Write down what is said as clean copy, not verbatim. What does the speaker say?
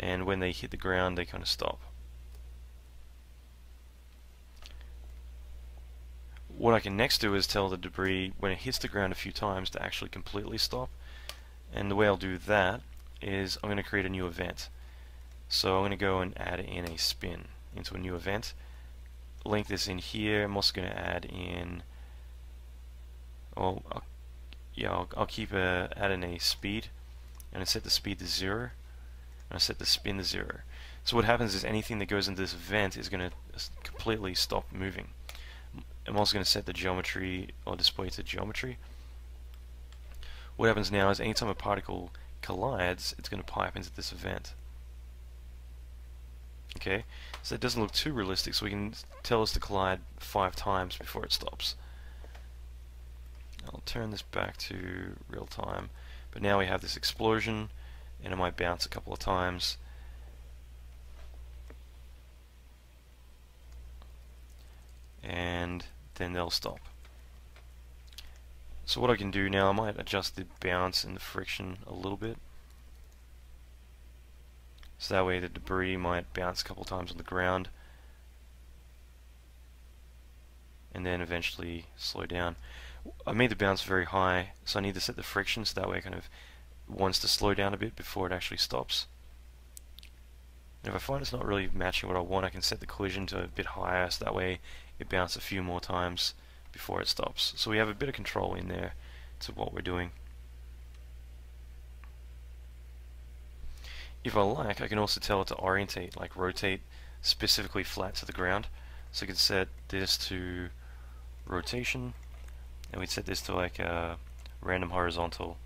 and when they hit the ground they kind of stop. What I can next do is tell the debris when it hits the ground a few times to actually completely stop, and the way I'll do that is I'm going to create a new event. So I'm going to go and add in a spin into a new event, link this in here. I'm also going to add in, I'll keep add in a speed, and I set the speed to 0, and I set the spin to 0. So what happens is anything that goes into this event is going to completely stop moving. I'm also going to set the geometry or display to geometry. What happens now is anytime a particle collides, it's going to pipe into this event. Okay, so it doesn't look too realistic, so we can tell us to collide 5 times before it stops. I'll turn this back to real time, but now we have this explosion, and it might bounce a couple of times. And then they'll stop. So what I can do now, I might adjust the bounce and the friction a little bit. So that way the debris might bounce a couple times on the ground and then eventually slow down. I made the bounce very high, so I need to set the friction so that way it kind of wants to slow down a bit before it actually stops. And if I find it's not really matching what I want, I can set the collision to a bit higher so that way it bounces a few more times before it stops. So we have a bit of control in there to what we're doing. If I like, I can also tell it to orientate, like rotate specifically flat to the ground. So I can set this to rotation, and we'd set this to like a random horizontal.